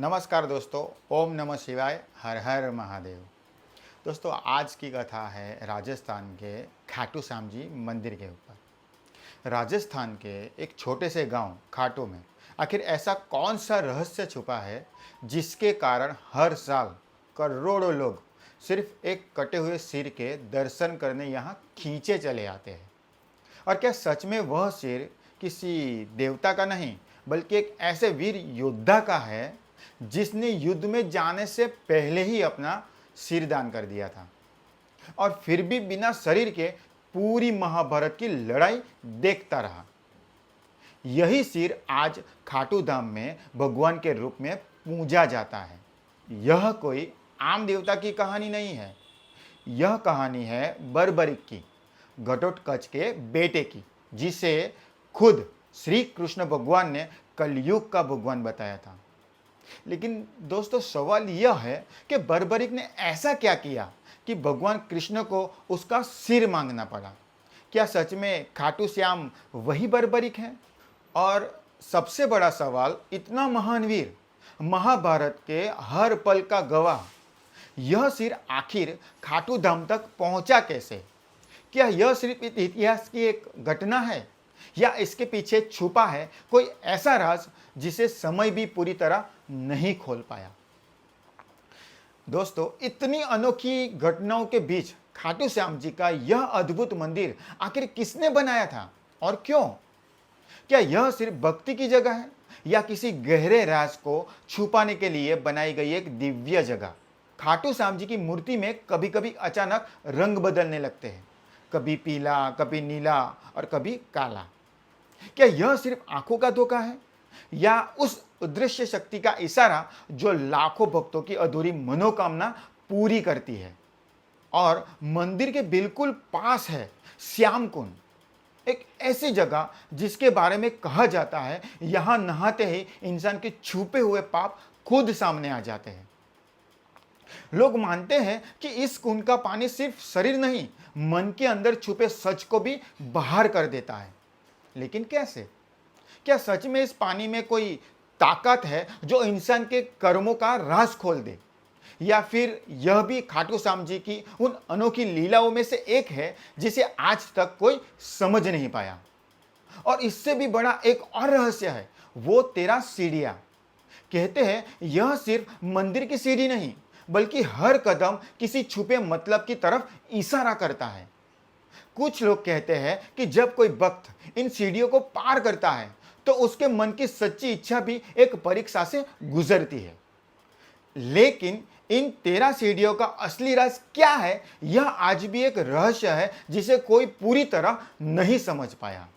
नमस्कार दोस्तों, ओम नमः शिवाय, हर हर महादेव। दोस्तों, आज की कथा है राजस्थान के खाटू श्याम जी मंदिर के ऊपर। राजस्थान के एक छोटे से गांव खाटू में आखिर ऐसा कौन सा रहस्य छुपा है जिसके कारण हर साल करोड़ों लोग सिर्फ एक कटे हुए सिर के दर्शन करने यहाँ खींचे चले आते हैं। और क्या सच में वह सिर किसी देवता का नहीं बल्कि एक ऐसे वीर योद्धा का है जिसने युद्ध में जाने से पहले ही अपना सिर दान कर दिया था और फिर भी बिना शरीर के पूरी महाभारत की लड़ाई देखता रहा। यही सिर आज खाटू धाम में भगवान के रूप में पूजा जाता है। यह कोई आम देवता की कहानी नहीं है, यह कहानी है बर्बरिक की, घटोत्कच के बेटे की, जिसे खुद श्री कृष्ण भगवान ने कलयुग का भगवान बताया था। लेकिन दोस्तों, सवाल यह है कि बर्बरिक ने ऐसा क्या किया कि भगवान कृष्ण को उसका सिर मांगना पड़ा। क्या सच में खाटू श्याम वही बर्बरिक है? और सबसे बड़ा सवाल, इतना महान वीर, महाभारत के हर पल का गवाह, यह सिर आखिर खाटू धाम तक पहुंचा कैसे? क्या यह सिर्फ इतिहास की एक घटना है या इसके पीछे छुपा है कोई ऐसा राज जिसे समय भी पूरी तरह नहीं खोल पाया? दोस्तों, इतनी अनोखी घटनाओं के बीच खाटू श्याम जी का यह अद्भुत मंदिर आखिर किसने बनाया था और क्यों? क्या यह सिर्फ भक्ति की जगह है या किसी गहरे राज को छुपाने के लिए बनाई गई एक दिव्य जगह? खाटू श्याम जी की मूर्ति में कभी कभी अचानक रंग बदलने लगते हैं, कभी पीला, कभी नीला और कभी काला। क्या यह सिर्फ आंखों का धोखा है या उस अदृश्य शक्ति का इशारा जो लाखों भक्तों की अधूरी मनोकामना पूरी करती है? और मंदिर के बिल्कुल पास है श्याम कुंड, एक ऐसी जगह जिसके बारे में कहा जाता है यहां नहाते ही इंसान के छुपे हुए पाप खुद सामने आ जाते हैं। लोग मानते हैं कि इस कुंड का पानी सिर्फ शरीर नहीं, मन के अंदर छुपे सच को भी बाहर कर देता है। लेकिन कैसे? क्या सच में इस पानी में कोई ताकत है जो इंसान के कर्मों का राज खोल दे, या फिर यह भी खाटू श्याम जी की उन अनोखी लीलाओं में से एक है जिसे आज तक कोई समझ नहीं पाया? और इससे भी बड़ा एक और रहस्य है, वो 13 सीढ़ियां। कहते हैं यह सिर्फ मंदिर की सीढ़ी नहीं बल्कि हर कदम किसी छुपे मतलब की तरफ इशारा करता है। कुछ लोग कहते हैं कि जब कोई भक्त इन सीढ़ियों को पार करता है तो उसके मन की सच्ची इच्छा भी एक परीक्षा से गुजरती है। लेकिन इन 13 सीढ़ियों का असली राज क्या है, यह आज भी एक रहस्य है जिसे कोई पूरी तरह नहीं समझ पाया।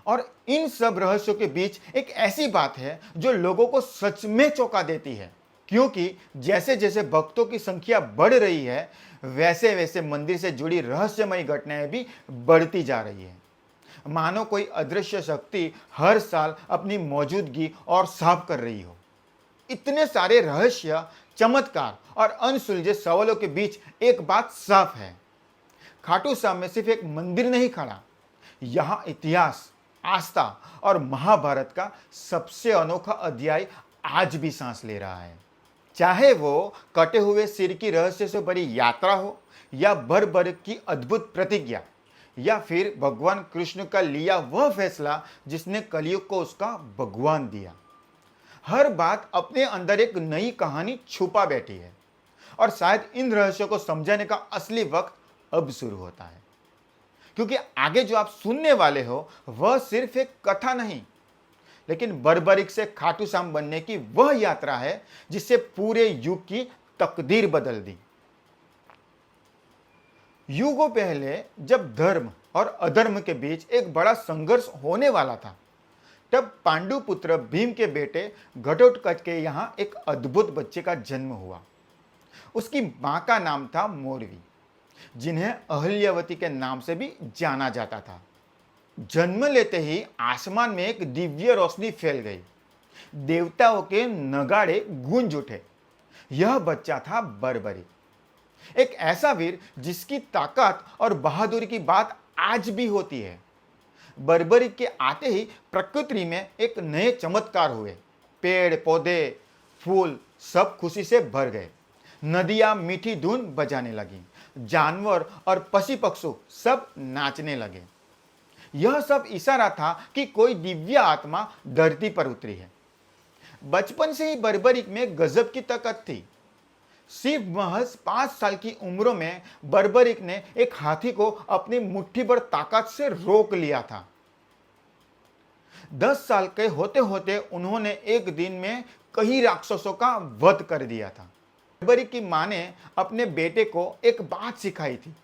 और इन सब रहस्यों के बीच एक ऐसी बात है जो लोगों को सच में चौंका देती है, क्योंकि जैसे जैसे भक्तों की संख्या बढ़ रही है वैसे वैसे मंदिर से जुड़ी रहस्यमयी घटनाएं भी बढ़ती जा रही है। मानो कोई अदृश्य शक्ति हर साल अपनी मौजूदगी और साफ कर रही हो। इतने सारे रहस्य, चमत्कार और अनसुलझे सवालों के बीच एक बात साफ है, खाटू श्याम में सिर्फ एक मंदिर नहीं खड़ा, यहाँ इतिहास, आस्था और महाभारत का सबसे अनोखा अध्याय आज भी सांस ले रहा है। चाहे वो कटे हुए सिर की रहस्य से भरी यात्रा हो या बर्बरिक की अद्भुत प्रतिज्ञा, या फिर भगवान कृष्ण का लिया वह फैसला जिसने कलयुग को उसका भगवान दिया, हर बात अपने अंदर एक नई कहानी छुपा बैठी है। और शायद इन रहस्यों को समझाने का असली वक्त अब शुरू होता है, क्योंकि आगे जो आप सुनने वाले हो वह सिर्फ एक कथा नहीं, लेकिन बर्बरिक से खाटू श्याम बनने की वह यात्रा है जिससे पूरे युग की तकदीर बदल दी। युगों पहले जब धर्म और अधर्म के बीच एक बड़ा संघर्ष होने वाला था, तब पांडु पुत्र भीम के बेटे घटोत्कच के यहाँ एक अद्भुत बच्चे का जन्म हुआ। उसकी मां का नाम था मोरवी, जिन्हें अहल्यावती के नाम से भी जाना जाता था। जन्म लेते ही आसमान में एक दिव्य रोशनी फैल गई, देवताओं के नगाड़े गूंज उठे। यह बच्चा था बर्बरिक, एक ऐसा वीर जिसकी ताकत और बहादुरी की बात आज भी होती है। बर्बरिक के आते ही प्रकृति में एक नए चमत्कार हुए। पेड़ पौधे फूल सब खुशी से भर गए। नदियां मीठी धुन बजाने लगी, जानवर और पशु पक्षी सब नाचने लगे। यह सब इशारा था कि कोई दिव्य आत्मा धरती पर उतरी है। बचपन से ही बर्बरिक में गजब की ताकत थी। सिर्फ महज 5 साल की उम्र में बर्बरिक ने एक हाथी को अपनी मुट्ठी भर ताकत से रोक लिया था। 10 साल के होते होते उन्होंने एक दिन में कई राक्षसों का वध कर दिया था। बर्बरिक की मां ने अपने बेटे को एक बात सिखाई थी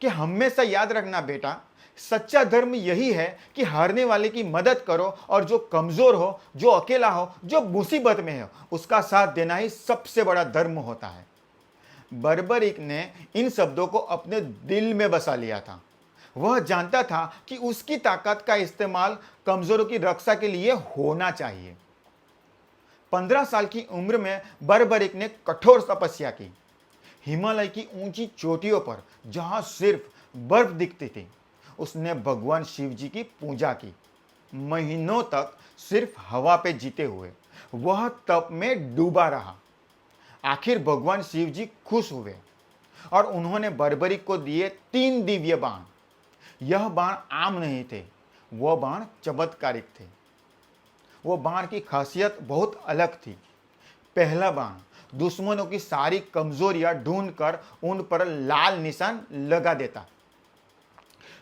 कि हमेशा याद रखना बेटा, सच्चा धर्म यही है कि हारने वाले की मदद करो और जो कमजोर हो, जो अकेला हो, जो मुसीबत में हो, उसका साथ देना ही सबसे बड़ा धर्म होता है। बर्बरिक ने इन शब्दों को अपने दिल में बसा लिया था। वह जानता था कि उसकी ताकत का इस्तेमाल कमजोरों की रक्षा के लिए होना चाहिए। 15 साल की उम्र में बर्बरिक ने कठोर तपस्या की। हिमालय की ऊंची चोटियों पर जहां सिर्फ बर्फ दिखती थी, उसने भगवान शिव जी की पूजा की। महीनों तक सिर्फ हवा पे जीते हुए वह तप में डूबा रहा। आखिर भगवान शिव जी खुश हुए और उन्होंने बर्बरिक को दिए 3 दिव्य बाण। यह बाण आम नहीं थे, वह बाण चमत्कारिक थे। वो बाण की खासियत बहुत अलग थी। पहला बाण दुश्मनों की सारी कमजोरियां ढूंढकर उन पर लाल निशान लगा देता।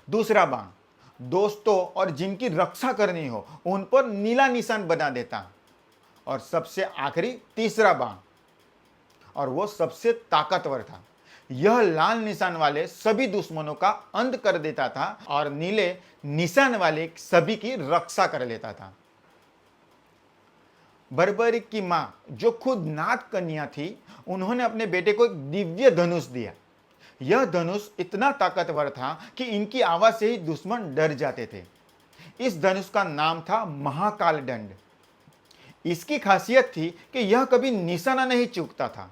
दूसरा बाण दोस्तों और जिनकी रक्षा करनी हो उन पर नीला निशान बना देता। और सबसे आखिरी तीसरा बाण, और वो सबसे ताकतवर था। यह लाल निशान वाले सभी दुश्मनों का अंत कर देता था और नीले निशान वाले सभी की रक्षा कर लेता था। बर्बरिक की मां, जो खुद नाग कन्या थी, उन्होंने अपने बेटे को एक दिव्य धनुष दिया। यह धनुष इतना ताकतवर था कि इनकी आवाज से ही दुश्मन डर जाते थे। इस धनुष का नाम था महाकाल दंड। इसकी खासियत थी कि यह कभी निशाना नहीं चूकता था।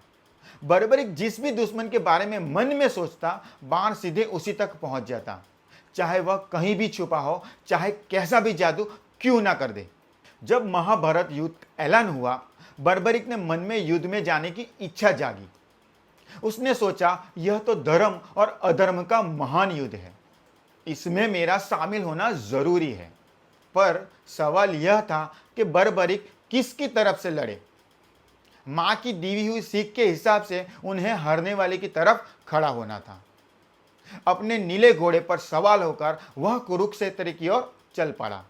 बर्बरिक जिस भी दुश्मन के बारे में मन में सोचता, बाण सीधे उसी तक पहुंच जाता, चाहे वह कहीं भी छुपा हो, चाहे कैसा भी जादू क्यों ना कर दे। जब महाभारत युद्ध ऐलान हुआ, बर्बरिक ने मन में युद्ध में जाने की इच्छा जागी। उसने सोचा, यह तो धर्म और अधर्म का महान युद्ध है, इसमें मेरा शामिल होना जरूरी है। पर सवाल यह था कि बर्बरिक किसकी तरफ से लड़े। मां की दी हुई सीख के हिसाब से उन्हें हारने वाले की तरफ खड़ा होना था। अपने नीले घोड़े पर सवार होकर वह कुरुक्षेत्र की ओर चल पड़ा।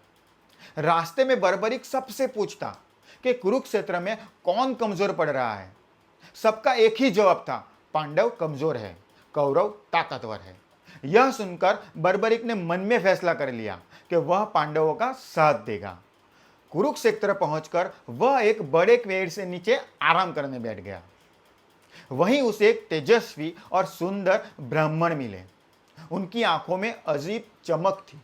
रास्ते में बर्बरिक सबसे पूछता कि कुरुक्षेत्र में कौन कमजोर पड़ रहा है। सबका एक ही जवाब था, पांडव कमजोर है, कौरव ताकतवर है। यह सुनकर बर्बरिक ने मन में फैसला कर लिया कि वह पांडवों का साथ देगा। कुरुक्षेत्र पहुंचकर वह एक बड़े पेड़ से नीचे आराम करने बैठ गया। वहीं उसे एक तेजस्वी और सुंदर ब्राह्मण मिले। उनकी आंखों में अजीब चमक थी,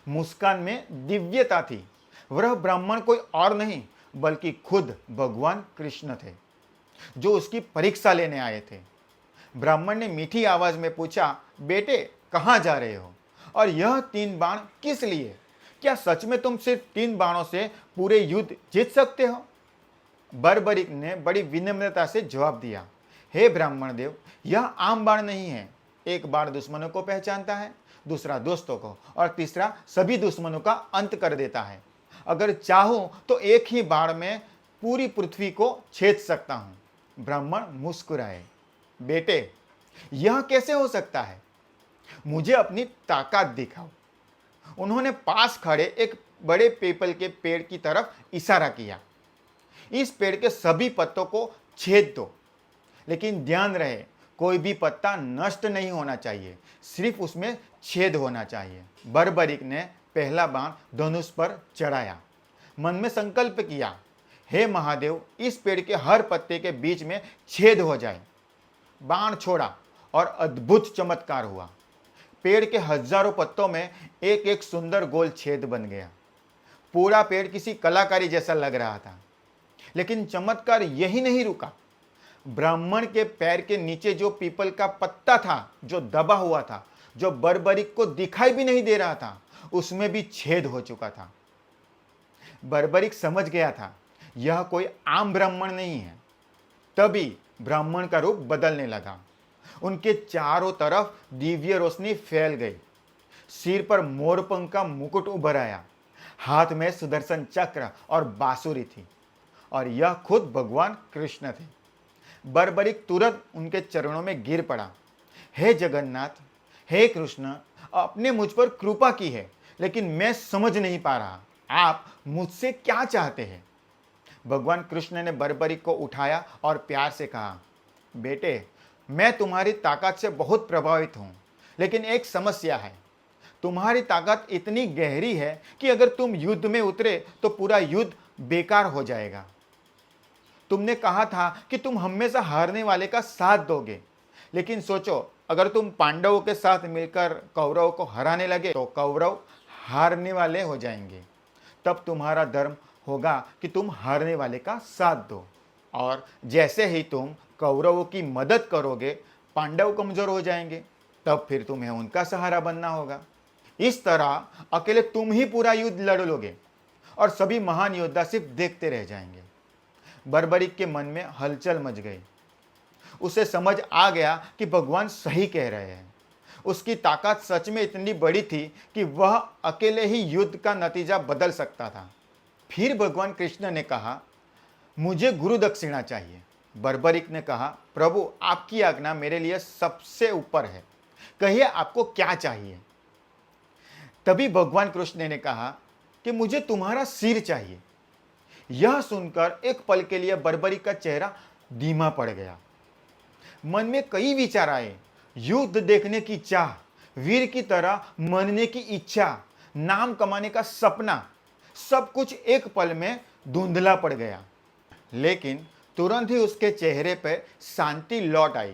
मुस्कान में दिव्यता थी। वह ब्राह्मण कोई और नहीं बल्कि खुद भगवान कृष्ण थे, जो उसकी परीक्षा लेने आए थे। ब्राह्मण ने मीठी आवाज में पूछा, बेटे कहाँ जा रहे हो और यह 3 बाण किस लिए? क्या सच में तुम सिर्फ 3 बाणों से पूरे युद्ध जीत सकते हो? बर्बरिक ने बड़ी विनम्रता से जवाब दिया, हे ब्राह्मण देव, यह आम बाण नहीं है। एक बाण दुश्मनों को पहचानता है, दूसरा दोस्तों को, और तीसरा सभी दुश्मनों का अंत कर देता है। अगर चाहूं तो एक ही बाण में पूरी पृथ्वी को छेद सकता हूं। ब्राह्मण मुस्कुराए, बेटे यह कैसे हो सकता है? मुझे अपनी ताकत दिखाओ। उन्होंने पास खड़े एक बड़े पीपल के पेड़ की तरफ इशारा किया। इस पेड़ के सभी पत्तों को छेद दो, लेकिन ध्यान रहे कोई भी पत्ता नष्ट नहीं होना चाहिए, सिर्फ उसमें छेद होना चाहिए। बर्बरिक ने पहला बाण धनुष पर चढ़ाया, मन में संकल्प किया, हे महादेव, इस पेड़ के हर पत्ते के बीच में छेद हो जाए। बाण छोड़ा और अद्भुत चमत्कार हुआ। पेड़ के हजारों पत्तों में एक एक सुंदर गोल छेद बन गया। पूरा पेड़ किसी कलाकारी जैसा लग रहा था। लेकिन चमत्कार यही नहीं रुका। ब्राह्मण के पैर के नीचे जो पीपल का पत्ता था, जो दबा हुआ था, जो बर्बरिक को दिखाई भी नहीं दे रहा था, उसमें भी छेद हो चुका था। बर्बरिक समझ गया था यह कोई आम ब्राह्मण नहीं है। तभी ब्राह्मण का रूप बदलने लगा। उनके चारों तरफ दिव्य रोशनी फैल गई। सिर पर मोरपंख का मुकुट उभर आया। हाथ में सुदर्शन चक्र और बांसुरी थी और यह खुद भगवान कृष्ण थे। बर्बरिक तुरंत उनके चरणों में गिर पड़ा। हे जगन्नाथ, हे कृष्ण, आपने मुझ पर कृपा की है, लेकिन मैं समझ नहीं पा रहा आप मुझसे क्या चाहते हैं। भगवान कृष्ण ने बर्बरिक को उठाया और प्यार से कहा, बेटे, मैं तुम्हारी ताकत से बहुत प्रभावित हूं, लेकिन एक समस्या है। तुम्हारी ताकत इतनी गहरी है कि अगर तुम युद्ध में उतरे तो पूरा युद्ध बेकार हो जाएगा। तुमने कहा था कि तुम हमेशा हारने वाले का साथ दोगे, लेकिन सोचो, अगर तुम पांडवों के साथ मिलकर कौरवों को हराने लगे तो कौरव हारने वाले हो जाएंगे। तब तुम्हारा धर्म होगा कि तुम हारने वाले का साथ दो, और जैसे ही तुम कौरवों की मदद करोगे पांडव कमजोर हो जाएंगे, तब फिर तुम्हें उनका सहारा बनना होगा। इस तरह अकेले तुम ही पूरा युद्ध लड़ लोगे और सभी महान योद्धा सिर्फ देखते रह जाएंगे। बर्बरिक के मन में हलचल मच गई। उसे समझ आ गया कि भगवान सही कह रहे हैं। उसकी ताकत सच में इतनी बड़ी थी कि वह अकेले ही युद्ध का नतीजा बदल सकता था। फिर भगवान कृष्ण ने कहा, मुझे गुरु दक्षिणा चाहिए। बर्बरिक ने कहा, प्रभु, आपकी आज्ञा मेरे लिए सबसे ऊपर है, कहिए आपको क्या चाहिए। तभी भगवान कृष्ण ने कहा कि मुझे तुम्हारा सिर चाहिए। यह सुनकर एक पल के लिए बर्बरिक का चेहरा धीमा पड़ गया। मन में कई विचार आए। युद्ध देखने की चाह, वीर की तरह मरने की इच्छा, नाम कमाने का सपना, सब कुछ एक पल में धुंधला पड़ गया। लेकिन तुरंत ही उसके चेहरे पर शांति लौट आई।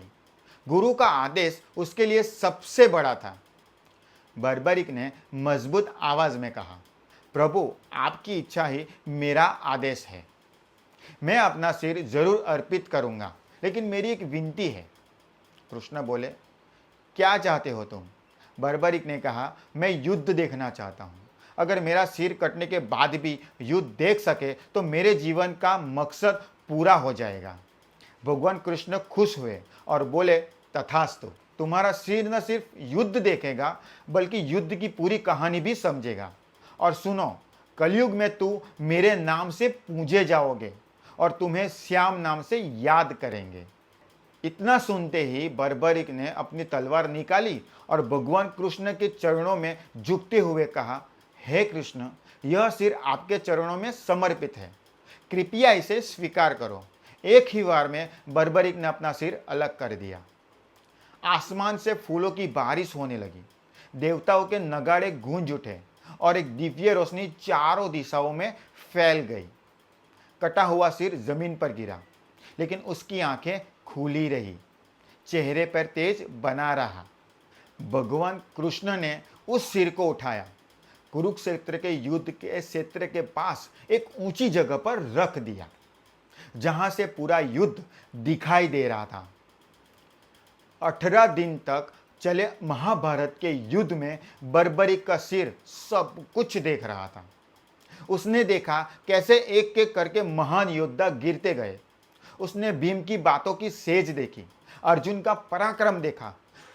गुरु का आदेश उसके लिए सबसे बड़ा था। बर्बरिक ने मजबूत आवाज में कहा, प्रभु, आपकी इच्छा ही मेरा आदेश है। मैं अपना सिर जरूर अर्पित करूंगा, लेकिन मेरी एक विनती है। कृष्ण बोले, क्या चाहते हो तुम? बर्बरिक ने कहा, मैं युद्ध देखना चाहता हूं। अगर मेरा सिर कटने के बाद भी युद्ध देख सके तो मेरे जीवन का मकसद पूरा हो जाएगा। भगवान कृष्ण खुश हुए और बोले, तथास्तु। तुम्हारा सिर न सिर्फ युद्ध देखेगा बल्कि युद्ध की पूरी कहानी भी समझेगा। और सुनो, कलयुग में तू मेरे नाम से पूजे जाओगे और तुम्हें श्याम नाम से याद करेंगे। इतना सुनते ही बर्बरिक ने अपनी तलवार निकाली और भगवान कृष्ण के चरणों में झुकते हुए कहा, हे कृष्ण, यह सिर आपके चरणों में समर्पित है, कृपया इसे स्वीकार करो। एक ही बार में बर्बरिक ने अपना सिर अलग कर दिया। आसमान से फूलों की बारिश होने लगी। देवताओं के नगाड़े गूंज उठे और एक दिव्य रोशनी चारों दिशाओं में फैल गई। कटा हुआ सिर जमीन पर गिरा, लेकिन उसकी आंखें खुली रही, चेहरे पर तेज बना रहा। भगवान कृष्ण ने उस सिर को उठाया, कुरुक्षेत्र के युद्ध के क्षेत्र के पास एक ऊंची जगह पर रख दिया, जहां से पूरा युद्ध दिखाई दे रहा था। 18 दिन तक चले महाभारत के युद्ध में बर्बरिक का सिर सब कुछ देख रहा था। उसने देखा कैसे एक एक करके महान योद्धा गिरते गए। उसने भीम की बातों की सेज देखी, अर्जुन का पराक्रम देखा,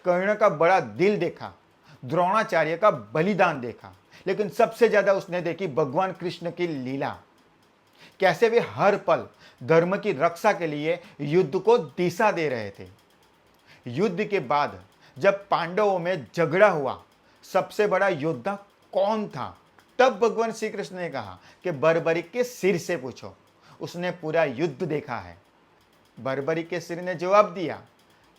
कर्ण का बड़ा दिल देखा, द्रोणाचार्य का बलिदान देखा, लेकिन सबसे ज्यादा उसने देखी भगवान कृष्ण की लीला। कैसे वे हर पल धर्म की रक्षा के लिए युद्ध को दिशा दे रहे थे। युद्ध के बाद जब पांडवों में झगड़ा हुआ, सबसे बड़ा योद्धा कौन था? तब भगवान श्री कृष्ण ने कहा कि बर्बरिक के सिर से पूछो, उसने पूरा युद्ध देखा है। बर्बरिक के सिर ने जवाब दिया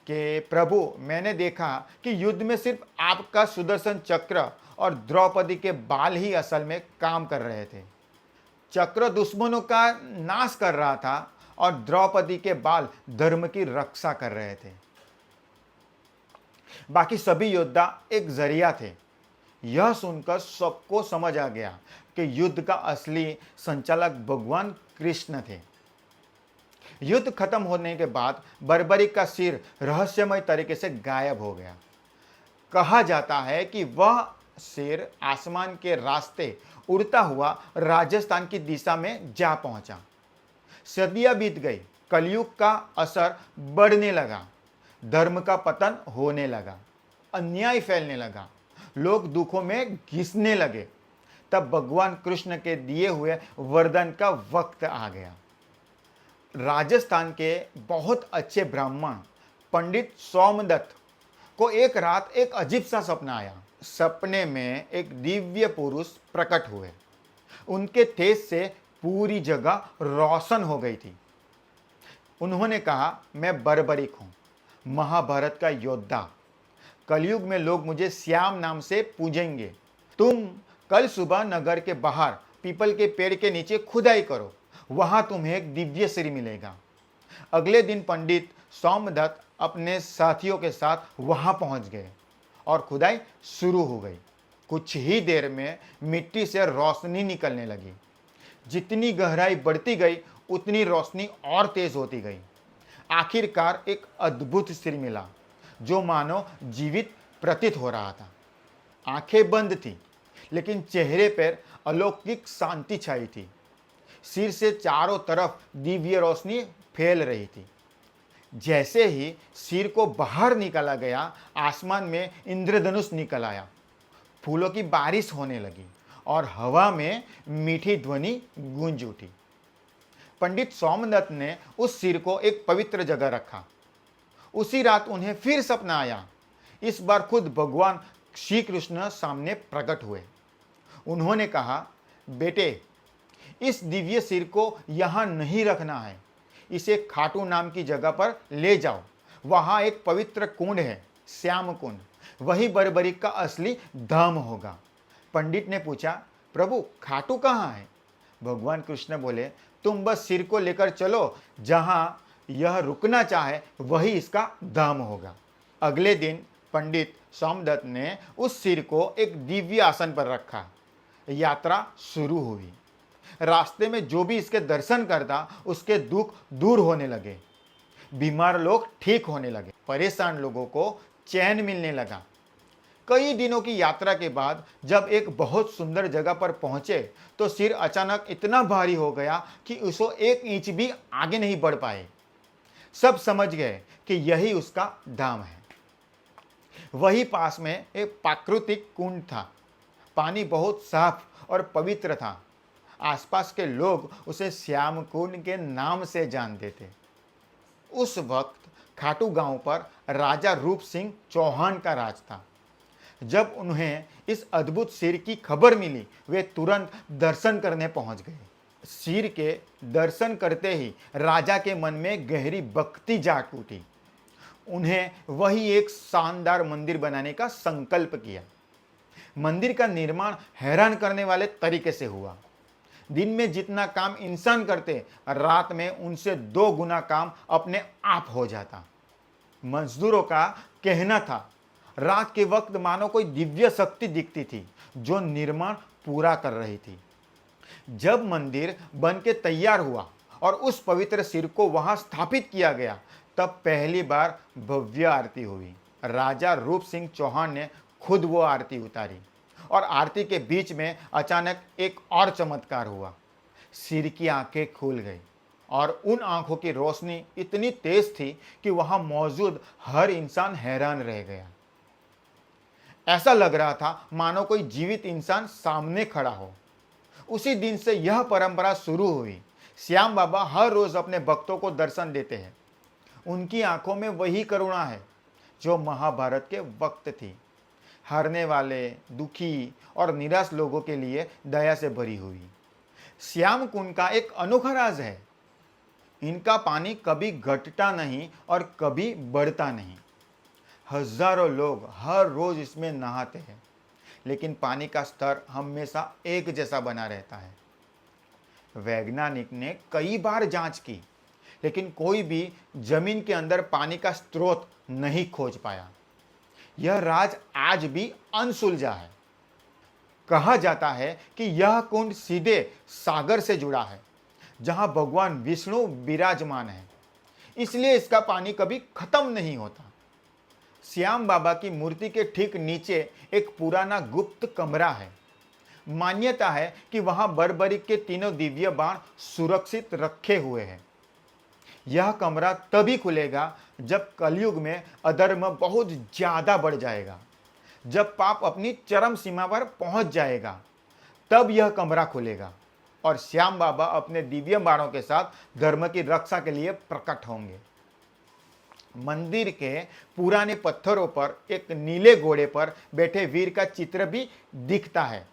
कि प्रभु, मैंने देखा कि युद्ध में सिर्फ आपका सुदर्शन चक्र और द्रौपदी के बाल ही असल में काम कर रहे थे। चक्र दुश्मनों का नाश कर रहा था और द्रौपदी के बाल धर्म की रक्षा कर रहे थे। बाकी सभी योद्धा एक जरिया थे। यह सुनकर सबको समझ आ गया कि युद्ध का असली संचालक भगवान कृष्ण थे। युद्ध खत्म होने के बाद बर्बरिक का सिर रहस्यमय तरीके से गायब हो गया। कहा जाता है कि वह सिर आसमान के रास्ते उड़ता हुआ राजस्थान की दिशा में जा पहुंचा। सदियां बीत गई, कलयुग का असर बढ़ने लगा, धर्म का पतन होने लगा, अन्याय फैलने लगा, लोग दुखों में घिसने लगे। तब भगवान कृष्ण के दिए हुए वरदान का वक्त आ गया। राजस्थान के बहुत अच्छे ब्राह्मण पंडित सोमदत्त को एक रात एक अजीब सा सपना आया। सपने में एक दिव्य पुरुष प्रकट हुए। उनके तेज से पूरी जगह रोशन हो गई थी। उन्होंने कहा, मैं बर्बरीक हूं, महाभारत का योद्धा। कलयुग में लोग मुझे श्याम नाम से पूजेंगे। तुम कल सुबह नगर के बाहर पीपल के पेड़ के नीचे खुदाई करो, वहां तुम्हें एक दिव्य सिर मिलेगा। अगले दिन पंडित सोमदत्त अपने साथियों के साथ वहां पहुंच गए और खुदाई शुरू हो गई। कुछ ही देर में मिट्टी से रोशनी निकलने लगी। जितनी गहराई बढ़ती गई उतनी रोशनी और तेज होती गई। आखिरकार एक अद्भुत सिर मिला जो मानो जीवित प्रतीत हो रहा था। आंखें बंद थी, लेकिन चेहरे पर अलौकिक शांति छाई थी। सिर से चारों तरफ दिव्य रोशनी फैल रही थी। जैसे ही सिर को बाहर निकाला गया, आसमान में इंद्रधनुष निकल आया। फूलों की बारिश होने लगी और हवा में मीठी ध्वनि गूंज उठी। पंडित सोमदत्त ने उस सिर को एक पवित्र जगह रखा। उसी रात उन्हें फिर सपना आया। इस बार खुद भगवान श्री कृष्ण सामने प्रकट हुए। उन्होंने कहा, बेटे, इस दिव्य सिर को यहां नहीं रखना है, इसे खाटू नाम की जगह पर ले जाओ। वहां एक पवित्र कुंड है, श्याम कुंड, वही बर्बरीक का असली धाम होगा। पंडित ने पूछा, प्रभु खाटू कहाँ है? भगवान कृष्ण बोले, तुम बस सिर को लेकर चलो, जहां यह रुकना चाहे वही इसका धाम होगा। अगले दिन पंडित सोमदत्त ने उस सिर को एक दिव्य आसन पर रखा। यात्रा शुरू हुई। रास्ते में जो भी इसके दर्शन करता उसके दुख दूर होने लगे। बीमार लोग ठीक होने लगे, परेशान लोगों को चैन मिलने लगा। कई दिनों की यात्रा के बाद जब एक बहुत सुंदर जगह पर पहुंचे तो सिर अचानक इतना भारी हो गया कि उसको 1 इंच भी आगे नहीं बढ़ पाए। सब समझ गए कि यही उसका धाम है। वही पास में एक प्राकृतिक कुंड था। पानी बहुत साफ और पवित्र था। आसपास के लोग उसे श्याम कुंड के नाम से जानते थे। उस वक्त खाटू गांव पर राजा रूप सिंह चौहान का राज था। जब उन्हें इस अद्भुत सिर की खबर मिली, वे तुरंत दर्शन करने पहुंच गए। सिर के दर्शन करते ही राजा के मन में गहरी भक्ति जाग उठी। उन्हें वही एक शानदार मंदिर बनाने का संकल्प किया। मंदिर का निर्माण हैरान करने वाले तरीके से हुआ। दिन में जितना काम इंसान करते, रात में उनसे 2 गुना काम अपने आप हो जाता। मजदूरों का कहना था, रात के वक्त मानो कोई दिव्य शक्ति दिखती थी जो निर्माण पूरा कर रही थी। जब मंदिर बन के तैयार हुआ और उस पवित्र सिर को वहां स्थापित किया गया, तब पहली बार भव्य आरती हुई। राजा रूप सिंह चौहान ने खुद वो आरती उतारी और आरती के बीच में अचानक एक और चमत्कार हुआ। सिर की आंखें खुल गई और उन आंखों की रोशनी इतनी तेज थी कि वहां मौजूद हर इंसान हैरान रह गया। ऐसा लग रहा था मानो कोई जीवित इंसान सामने खड़ा हो। उसी दिन से यह परंपरा शुरू हुई। श्याम बाबा हर रोज अपने भक्तों को दर्शन देते हैं। उनकी आंखों में वही करुणा है जो महाभारत के वक्त थी, हारने वाले, दुखी और निराश लोगों के लिए दया से भरी हुई। श्याम कुंड का एक अनोखा राज है, इनका पानी कभी घटता नहीं और कभी बढ़ता नहीं। हजारों लोग हर रोज इसमें नहाते हैं, लेकिन पानी का स्तर हमेशा एक जैसा बना रहता है। वैज्ञानिक ने कई बार जांच की, लेकिन कोई भी जमीन के अंदर पानी का स्रोत नहीं खोज पाया। यह राज आज भी अनसुलझा है। कहा जाता है कि यह कुंड सीधे सागर से जुड़ा है, जहां भगवान विष्णु विराजमान है, इसलिए इसका पानी कभी खत्म नहीं होता। श्याम बाबा की मूर्ति के ठीक नीचे एक पुराना गुप्त कमरा है। मान्यता है कि वहां बर्बरीक के तीनों दिव्य बाण सुरक्षित रखे हुए हैं। यह कमरा तभी खुलेगा जब कलयुग में अधर्म बहुत ज्यादा बढ़ जाएगा, जब पाप अपनी चरम सीमा पर पहुंच जाएगा, तब यह कमरा खुलेगा और श्याम बाबा अपने दिव्य बाणों के साथ धर्म की रक्षा के लिए प्रकट होंगे। मंदिर के पुराने पत्थरों पर एक नीले घोड़े पर बैठे वीर का चित्र भी दिखता है।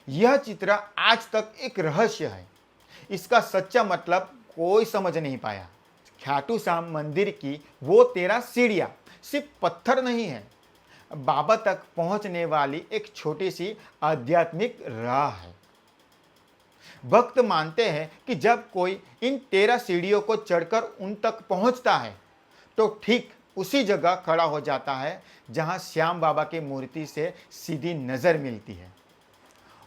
यह चित्र आज तक एक रहस्य है। इसका सच्चा मतलब कोई समझ नहीं पाया। खाटू श्याम मंदिर की वो 13 सीढ़ियां सिर्फ पत्थर नहीं है, बाबा तक पहुंचने वाली एक छोटी सी आध्यात्मिक राह है। भक्त मानते हैं कि जब कोई इन 13 सीढ़ियों को चढ़कर उन तक पहुंचता है तो ठीक उसी जगह खड़ा हो जाता है जहां श्याम बाबा की मूर्ति से सीधी नजर मिलती है।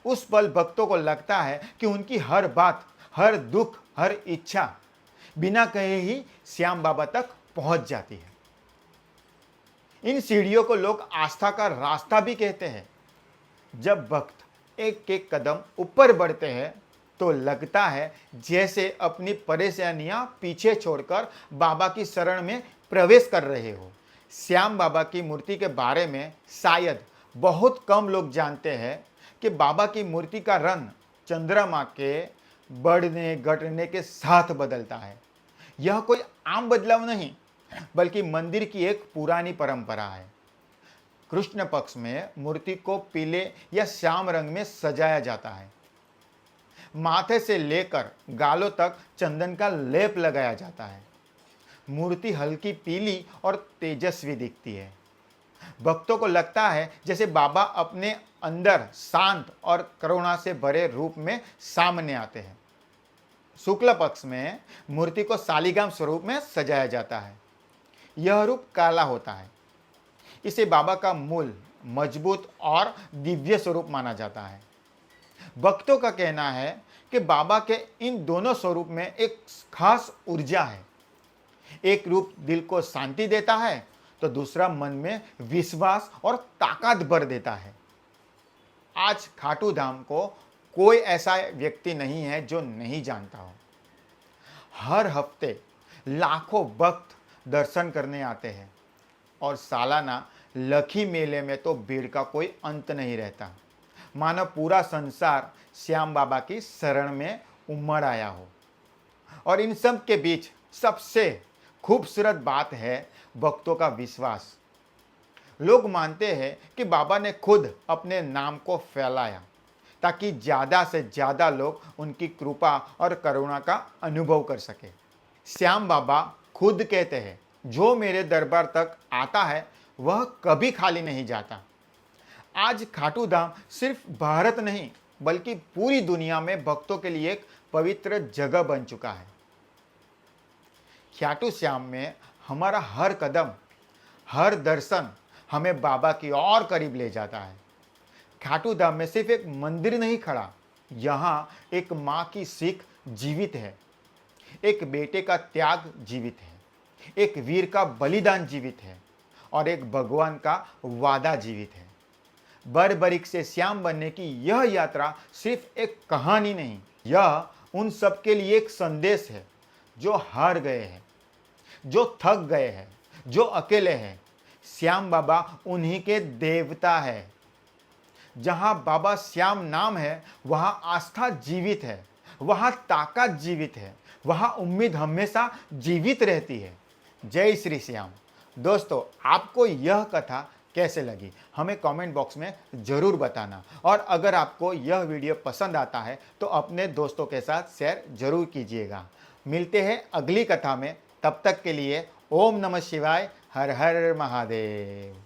उस पल भक्तों को लगता है कि उनकी हर बात, हर दुख, हर इच्छा बिना कहे ही श्याम बाबा तक पहुंच जाती है। इन सीढ़ियों को लोग आस्था का रास्ता भी कहते हैं। जब भक्त एक एक कदम ऊपर बढ़ते हैं तो लगता है जैसे अपनी परेशानियां पीछे छोड़कर बाबा की शरण में प्रवेश कर रहे हो। श्याम बाबा की मूर्ति के बारे में शायद बहुत कम लोग जानते हैं कि बाबा की मूर्ति का रंग चंद्रमा के बढ़ने घटने के साथ बदलता है। यह कोई आम बदलाव नहीं, बल्कि मंदिर की एक पुरानी परंपरा है। कृष्ण पक्ष में मूर्ति को पीले या श्याम रंग में सजाया जाता है। माथे से लेकर गालों तक चंदन का लेप लगाया जाता है। मूर्ति हल्की पीली और तेजस्वी दिखती है। भक्तों को लगता है जैसे बाबा अपने अंदर शांत और करुणा से भरे रूप में सामने आते हैं। शुक्ल पक्ष में मूर्ति को शालिग्राम स्वरूप में सजाया जाता है। यह रूप काला होता है। इसे बाबा का मूल, मजबूत और दिव्य स्वरूप माना जाता है। भक्तों का कहना है कि बाबा के इन दोनों स्वरूप में एक खास ऊर्जा है। एक रूप दिल को शांति देता है तो दूसरा मन में विश्वास और ताकत भर देता है। आज खाटू धाम को कोई ऐसा व्यक्ति नहीं है जो नहीं जानता हो। हर हफ्ते लाखों भक्त दर्शन करने आते हैं और सालाना लखी मेले में तो भीड़ का कोई अंत नहीं रहता। मानो पूरा संसार श्याम बाबा की शरण में उमड़ आया हो। और इन सब के बीच सबसे खूबसूरत बात है भक्तों का विश्वास। लोग मानते हैं कि बाबा ने खुद अपने नाम को फैलाया ताकि ज़्यादा से ज़्यादा लोग उनकी कृपा और करुणा का अनुभव कर सके। श्याम बाबा खुद कहते हैं, जो मेरे दरबार तक आता है वह कभी खाली नहीं जाता। आज खाटू धाम सिर्फ भारत नहीं बल्कि पूरी दुनिया में भक्तों के लिए एक पवित्र जगह बन चुका है। खाटू श्याम में हमारा हर कदम, हर दर्शन हमें बाबा की और करीब ले जाता है। खाटू धाम में सिर्फ एक मंदिर नहीं खड़ा, यहाँ एक माँ की सीख जीवित है, एक बेटे का त्याग जीवित है, एक वीर का बलिदान जीवित है और एक भगवान का वादा जीवित है। बर्बरीक से श्याम बनने की यह यात्रा सिर्फ एक कहानी नहीं, यह उन सब के लिए एक संदेश है जो हार गए हैं, जो थक गए हैं, जो अकेले हैं। श्याम बाबा उन्हीं के देवता है। जहां बाबा श्याम नाम है वहां आस्था जीवित है, वहां ताकत जीवित है, वहां उम्मीद हमेशा जीवित रहती है। जय श्री श्याम। दोस्तों, आपको यह कथा कैसे लगी हमें कमेंट बॉक्स में ज़रूर बताना। और अगर आपको यह वीडियो पसंद आता है तो अपने दोस्तों के साथ शेयर जरूर कीजिएगा। मिलते हैं अगली कथा में, तब तक के लिए ओम नमः शिवाय, हर हर महादेव।